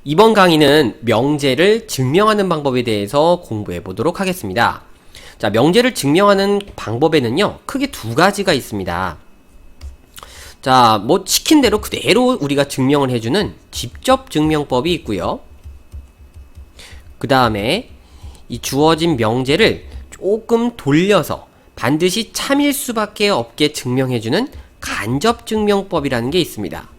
이번 강의는 명제를 증명하는 방법에 대해서 공부해 보도록 하겠습니다. 자, 명제를 증명하는 방법에는요, 크게 두 가지가 있습니다. 자, 시킨 대로 그대로 우리가 증명을 해주는 직접 증명법이 있고요. 그 다음에 이 주어진 명제를 조금 돌려서 반드시 참일 수밖에 없게 증명해주는 간접 증명법이라는 게 있습니다.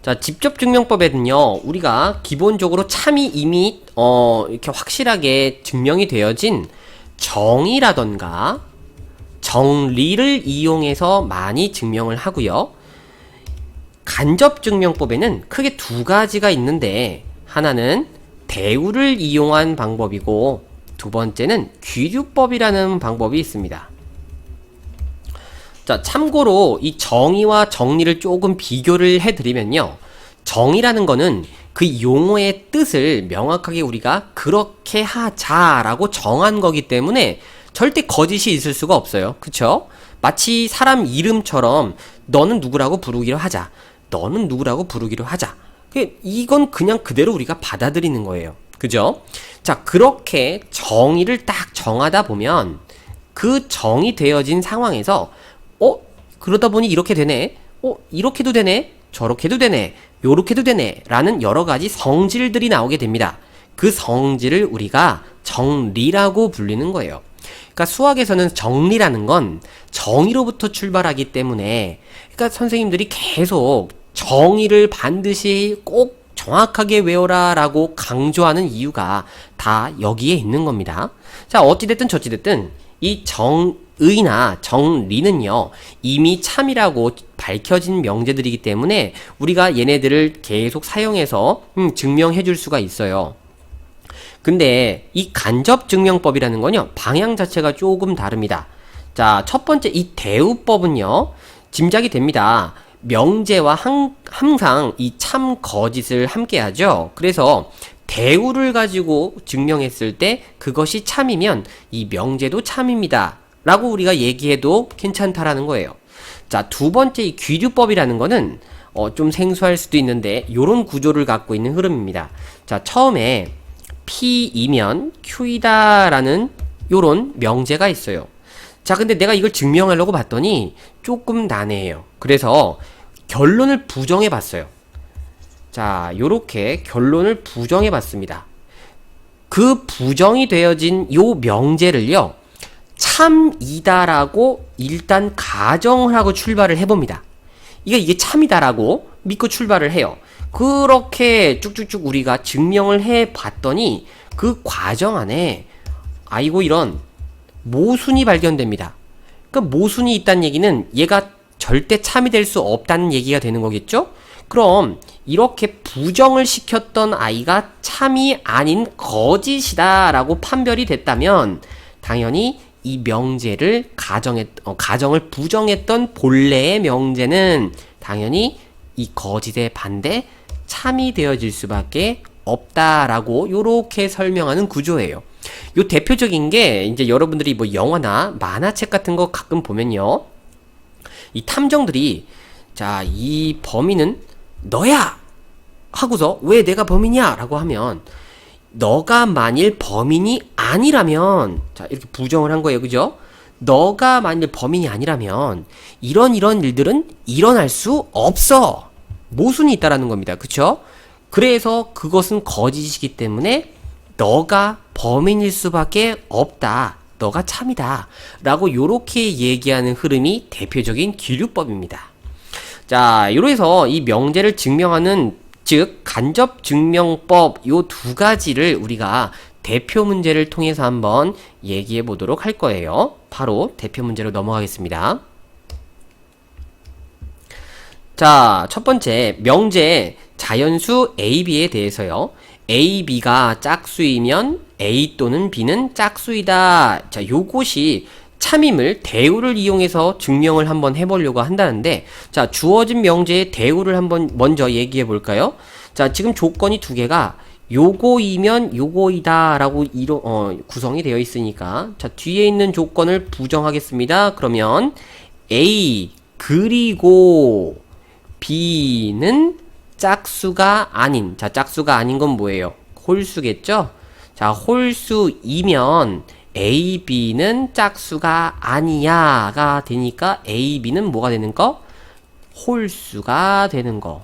자, 직접 증명법에는요, 우리가 기본적으로 참이 이미 이렇게 확실하게 증명이 되어진 정의라던가 정리를 이용해서 많이 증명을 하고요. 간접 증명법에는 크게 두 가지가 있는데, 하나는 대우를 이용한 방법이고 두 번째는 귀류법이라는 방법이 있습니다. 자, 참고로 이 정의와 정리를 조금 비교를 해드리면요, 정의라는 거는 그 용어의 뜻을 명확하게 우리가 그렇게 하자라고 정한 거기 때문에 절대 거짓이 있을 수가 없어요. 그쵸? 마치 사람 이름처럼 너는 누구라고 부르기로 하자, 너는 누구라고 부르기로 하자, 이건 그냥 그대로 우리가 받아들이는 거예요. 그죠? 자, 그렇게 정의를 딱 정하다 보면 그 정의되어진 상황에서 그러다 보니 이렇게 되네, 이렇게도 되네, 저렇게도 되네, 요렇게도 되네 라는 여러가지 성질들이 나오게 됩니다. 그 성질을 우리가 정리라고 불리는 거예요. 그러니까 수학에서는 정리라는 건 정의로부터 출발하기 때문에, 그러니까 선생님들이 계속 정의를 반드시 꼭 정확하게 외워라 라고 강조하는 이유가 다 여기에 있는 겁니다. 자, 어찌됐든 저찌됐든 이 정의나 정리는요, 이미 참이라고 밝혀진 명제들이기 때문에 우리가 얘네들을 계속 사용해서 증명해 줄 수가 있어요. 근데 이 간접 증명법이라는 건요, 방향 자체가 조금 다릅니다. 자, 첫 번째 이 대우법은요, 짐작이 됩니다. 명제와 항상 이 참 거짓을 함께 하죠. 그래서 대우를 가지고 증명했을 때 그것이 참이면 이 명제도 참입니다 라고 우리가 얘기해도 괜찮다라는 거예요. 자, 두 번째 이 귀류법이라는 거는 좀 생소할 수도 있는데 요런 구조를 갖고 있는 흐름입니다. 자, 처음에 P이면 Q이다 라는 요런 명제가 있어요. 자, 근데 내가 이걸 증명하려고 봤더니 조금 난해해요. 그래서 결론을 부정해 봤어요. 자, 요렇게 결론을 부정해 봤습니다. 그 부정이 되어진 요 명제를요, 참이다라고 일단 가정을 하고 출발을 해봅니다. 이게 참이다라고 믿고 출발을 해요. 그렇게 쭉쭉쭉 우리가 증명을 해 봤더니 그 과정 안에 아이고 이런 모순이 발견됩니다. 그 모순이 있다는 얘기는 얘가 절대 참이 될 수 없다는 얘기가 되는 거겠죠? 그럼 이렇게 부정을 시켰던 아이가 참이 아닌 거짓이다 라고 판별이 됐다면 당연히 이 명제를 가정을 부정했던 본래의 명제는 당연히 이 거짓의 반대 참이 되어질 수밖에 없다라고 요렇게 설명하는 구조예요. 요 대표적인 게 이제 여러분들이 뭐 영화나 만화책 같은 거 가끔 보면요, 이 탐정들이 자, 이 범인은 너야! 하고서 왜 내가 범인이야? 라고 하면 너가 만일 범인이 아니라면, 자, 이렇게 부정을 한 거예요. 그죠? 너가 만일 범인이 아니라면 이런 일들은 일어날 수 없어. 모순이 있다라는 겁니다. 그쵸? 그래서 그것은 거짓이기 때문에 너가 범인일 수밖에 없다. 너가 참이다. 라고 요렇게 얘기하는 흐름이 대표적인 귀류법입니다. 자, 요래서 이 명제를 증명하는, 즉 간접 증명법 요 두 가지를 우리가 대표 문제를 통해서 한번 얘기해 보도록 할 거예요. 바로 대표 문제로 넘어가겠습니다. 자, 첫 번째 명제 자연수 A, B에 대해서요. A, B가 짝수이면 A 또는 B는 짝수이다. 자, 요것이 참임을 대우를 이용해서 증명을 한번 해보려고 한다는데, 자, 주어진 명제의 대우를 한번 먼저 얘기해 볼까요? 자, 지금 조건이 두 개가 요거이면 요거이다 라고 구성이 되어 있으니까, 자, 뒤에 있는 조건을 부정하겠습니다. 그러면 A 그리고 B는 짝수가 아닌, 자, 짝수가 아닌 건 뭐예요? 홀수겠죠? 자, 홀수이면 A, B는 짝수가 아니야가 되니까 A, B는 뭐가 되는 거? 홀수가 되는 거.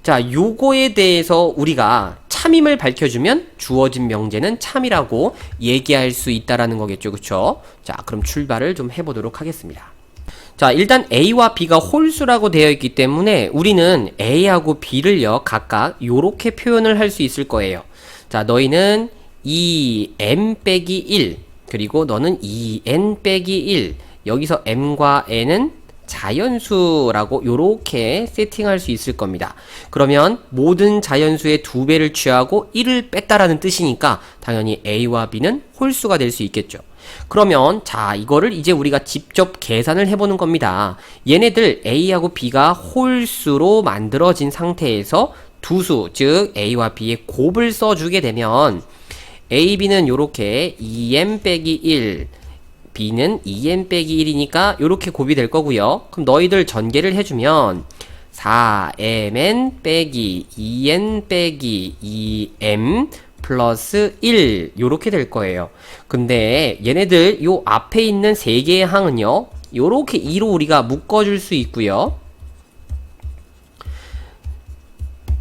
자, 요거에 대해서 우리가 참임을 밝혀주면 주어진 명제는 참이라고 얘기할 수 있다라는 거겠죠. 그쵸? 자, 그럼 출발을 좀 해보도록 하겠습니다. 자, 일단 A와 B가 홀수라고 되어 있기 때문에 우리는 A하고 B를요, 각각 요렇게 표현을 할 수 있을 거예요. 자, 너희는 2m 빼기 1, 그리고 너는 2n 빼기 1. 여기서 m과 n은 자연수라고 요렇게 세팅할 수 있을 겁니다. 그러면 모든 자연수의 2배를 취하고 1을 뺐다라는 뜻이니까 당연히 A와 B는 홀수가 될 수 있겠죠. 그러면 자, 이거를 이제 우리가 직접 계산을 해보는 겁니다. 얘네들 A하고 B가 홀수로 만들어진 상태에서 두수, 즉 A와 B의 곱을 써주게 되면 A, B는 요렇게 2m 빼기 1, B는 2n 빼기 1이니까 요렇게 곱이 될 거고요. 그럼 너희들 전개를 해주면 4mn 빼기 2n 빼기 2m 플러스 1 요렇게 될 거예요. 근데 얘네들 요 앞에 있는 세 개의 항은요, 요렇게 2로 우리가 묶어줄 수 있고요.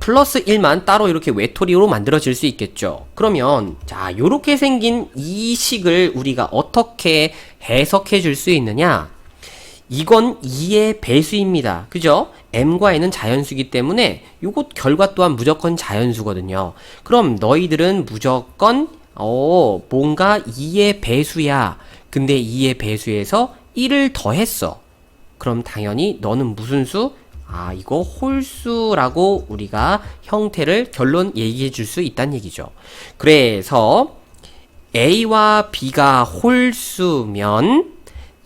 플러스 1만 따로 이렇게 외톨이로 만들어질 수 있겠죠. 그러면 자, 요렇게 생긴 이 식을 우리가 어떻게 해석해 줄 수 있느냐? 이건 2의 배수입니다. 그죠? m과 n은 자연수이기 때문에 요것 결과 또한 무조건 자연수거든요. 그럼 너희들은 무조건 뭔가 2의 배수야. 근데 2의 배수에서 1을 더했어. 그럼 당연히 너는 무슨 수? 아, 이거 홀수라고 우리가 형태를 결론 얘기해 줄 수 있다는 얘기죠. 그래서 A와 B가 홀수면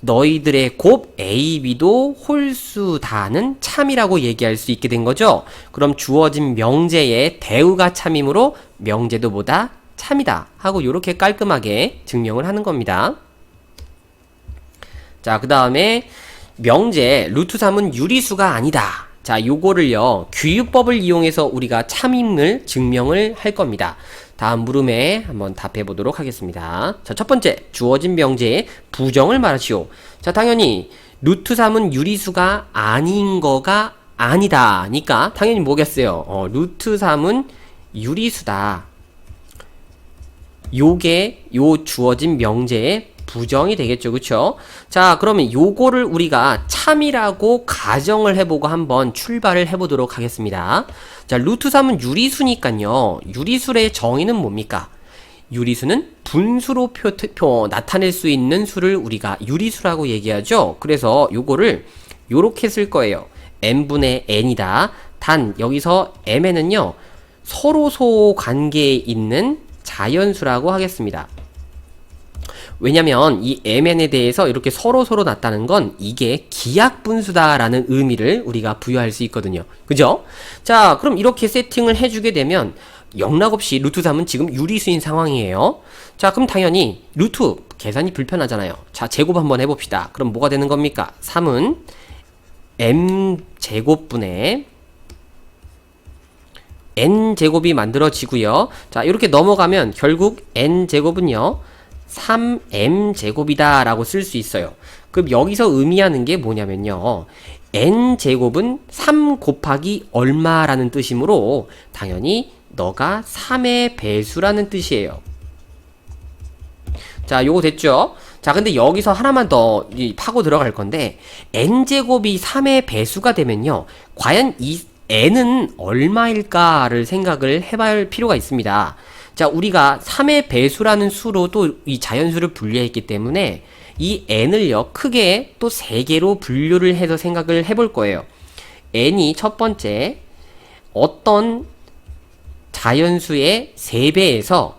너희들의 곱 A, B도 홀수다는 참이라고 얘기할 수 있게 된 거죠. 그럼 주어진 명제의 대우가 참이므로 명제도 보다 참이다 하고 이렇게 깔끔하게 증명을 하는 겁니다. 자, 그 다음에 명제 루트 3은 유리수가 아니다. 자, 요거를요, 규유법을 이용해서 우리가 참임을 증명을 할 겁니다. 다음 물음에 한번 답해 보도록 하겠습니다. 자, 첫 번째, 주어진 명제의 부정을 말하시오. 자, 당연히 루트 3은 유리수가 아닌 거가 아니다 니까 당연히 뭐겠어요? 루트 3은 유리수다. 요게 요 주어진 명제의 부정이 되겠죠. 그쵸? 자, 그러면 요거를 우리가 참이라고 가정을 해보고 한번 출발을 해보도록 하겠습니다. 자, 루트 3은 유리수니까요. 유리수의 정의는 뭡니까? 유리수는 분수로 나타낼 수 있는 수를 우리가 유리수라고 얘기하죠. 그래서 요거를 요렇게 쓸 거예요. m분의 n이다. 단 여기서 mn은요, 서로소 관계에 있는 자연수라고 하겠습니다. 왜냐면 이 mn에 대해서 이렇게 서로서로 났다는 건 이게 기하분수다라는 의미를 우리가 부여할 수 있거든요. 그죠? 자, 그럼 이렇게 세팅을 해주게 되면 영락없이 루트 3은 지금 유리수인 상황이에요. 자, 그럼 당연히 루트 계산이 불편하잖아요. 자, 제곱 한번 해봅시다. 그럼 뭐가 되는 겁니까? 3은 m제곱분의 n제곱이 만들어지고요. 자, 이렇게 넘어가면 결국 n제곱은요 3m제곱이다 라고 쓸 수 있어요. 그럼 여기서 의미하는 게 뭐냐면요, n제곱은 3 곱하기 얼마라는 뜻이므로 당연히 너가 3의 배수라는 뜻이에요. 자, 요거 됐죠? 자, 근데 여기서 하나만 더 파고 들어갈 건데, n제곱이 3의 배수가 되면요, 과연 이 n은 얼마일까를 생각을 해봐야 할 필요가 있습니다. 자, 우리가 3의 배수라는 수로 또 이 자연수를 분류했기 때문에 이 n을요, 크게 또 3개로 분류를 해서 생각을 해볼 거예요. n이 첫 번째 어떤 자연수의 3배에서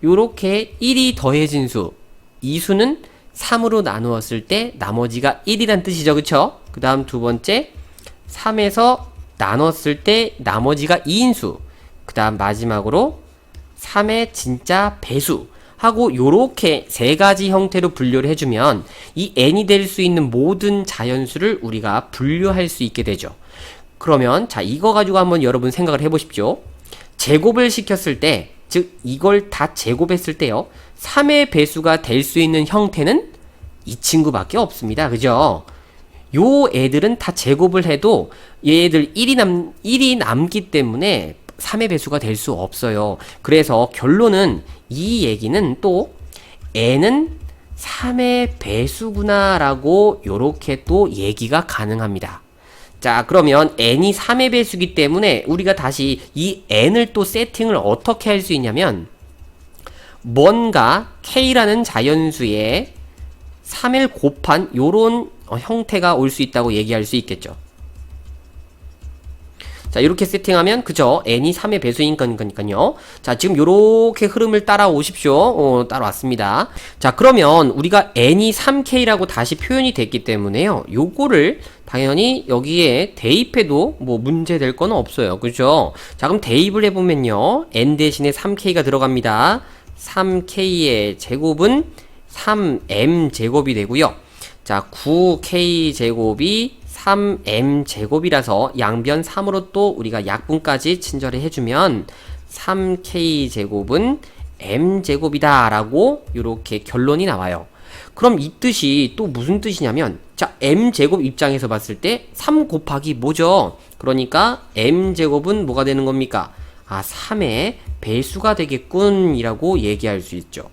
요렇게 1이 더해진 수, 이 수는 3으로 나누었을 때 나머지가 1이란 뜻이죠. 그쵸? 그 다음 두 번째 3에서 나눴을 때 나머지가 2인 수, 그 다음 마지막으로 3의 진짜 배수. 하고 요렇게 세 가지 형태로 분류를 해주면 이 n이 될 수 있는 모든 자연수를 우리가 분류할 수 있게 되죠. 그러면 자 이거 가지고 한번 여러분 생각을 해보십시오. 제곱을 시켰을 때, 즉 이걸 다 제곱했을 때요, 3의 배수가 될 수 있는 형태는 이 친구밖에 없습니다. 그죠? 요 애들은 다 제곱을 해도 얘들 1이 남기 때문에 3의 배수가 될 수 없어요. 그래서 결론은 이 얘기는 또 n은 3의 배수구나 라고 요렇게 또 얘기가 가능합니다. 자, 그러면 n이 3의 배수기 때문에 우리가 다시 이 n을 또 세팅을 어떻게 할 수 있냐면, 뭔가 k라는 자연수에 3을 곱한 요런 형태가 올 수 있다고 얘기할 수 있겠죠. 자, 이렇게 세팅하면 그죠? n이 3의 배수인 거니까요. 자, 지금 요렇게 흐름을 따라오십시오. 따라왔습니다. 자, 그러면 우리가 n이 3k라고 다시 표현이 됐기 때문에요, 요거를 당연히 여기에 대입해도 뭐 문제 될 건 없어요. 그죠? 자, 그럼 대입을 해보면요, n 대신에 3k가 들어갑니다. 3k의 제곱은 3m 제곱이 되고요. 자, 9k 제곱이 3m 제곱이라서 양변 3으로 또 우리가 약분까지 친절히 해주면 3k 제곱은 m 제곱이다 라고 이렇게 결론이 나와요. 그럼 이 뜻이 또 무슨 뜻이냐면, 자, m 제곱 입장에서 봤을 때 3 곱하기 뭐죠? 그러니까 m 제곱은 뭐가 되는 겁니까? 아, 3의 배수가 되겠군 이라고 얘기할 수 있죠.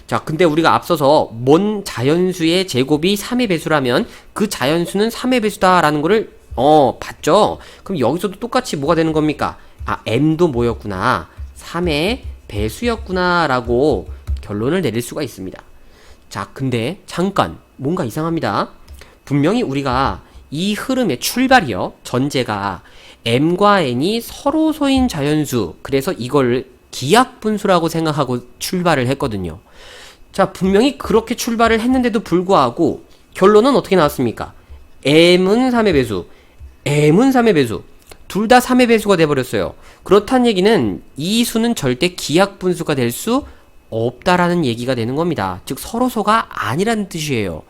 자, 근데 우리가 앞서서 뭔 자연수의 제곱이 3의 배수라면 그 자연수는 3의 배수다 라는 거를 봤죠? 그럼 여기서도 똑같이 뭐가 되는 겁니까? 아, m도 뭐였구나, 3의 배수였구나 라고 결론을 내릴 수가 있습니다. 자, 근데 잠깐 뭔가 이상합니다. 분명히 우리가 이 흐름의 출발이요, 전제가 m과 n이 서로소인 자연수, 그래서 이걸 기하분수라고 생각하고 출발을 했거든요. 자, 분명히 그렇게 출발을 했는데도 불구하고 결론은 어떻게 나왔습니까? m은 3의 배수, m은 3의 배수, 둘 다 3의 배수가 돼버렸어요. 그렇다는 얘기는 이 수는 절대 기하분수가 될 수 없다라는 얘기가 되는 겁니다. 즉 서로소가 아니라는 뜻이에요.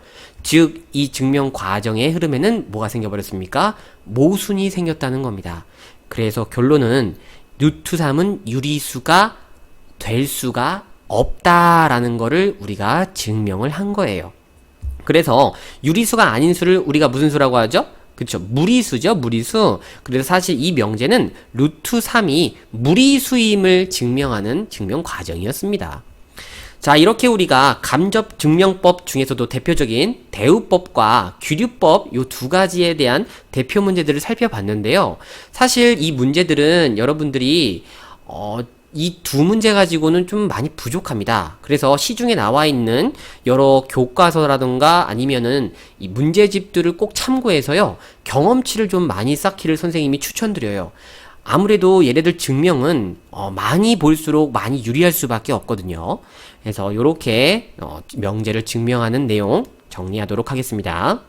즉 이 증명 과정의 흐름에는 뭐가 생겨버렸습니까? 모순이 생겼다는 겁니다. 그래서 결론은 루트 3은 유리수가 될 수가 없다라는 거를 우리가 증명을 한 거예요. 그래서 유리수가 아닌 수를 우리가 무슨 수라고 하죠? 그쵸, 무리수죠, 무리수. 그래서 사실 이 명제는 루트 3이 무리수임을 증명하는 증명 과정이었습니다. 자, 이렇게 우리가 감접 증명법 중에서도 대표적인 대우법과 규류법 요 두 가지에 대한 대표 문제들을 살펴봤는데요. 사실 이 문제들은 여러분들이 이 두 문제 가지고는 좀 많이 부족합니다. 그래서 시중에 나와 있는 여러 교과서라든가 아니면은 이 문제집들을 꼭 참고해서요, 경험치를 좀 많이 쌓기를 선생님이 추천드려요. 아무래도 얘네들 증명은 많이 볼수록 많이 유리할 수밖에 없거든요. 그래서 요렇게 명제를 증명하는 내용 정리하도록 하겠습니다.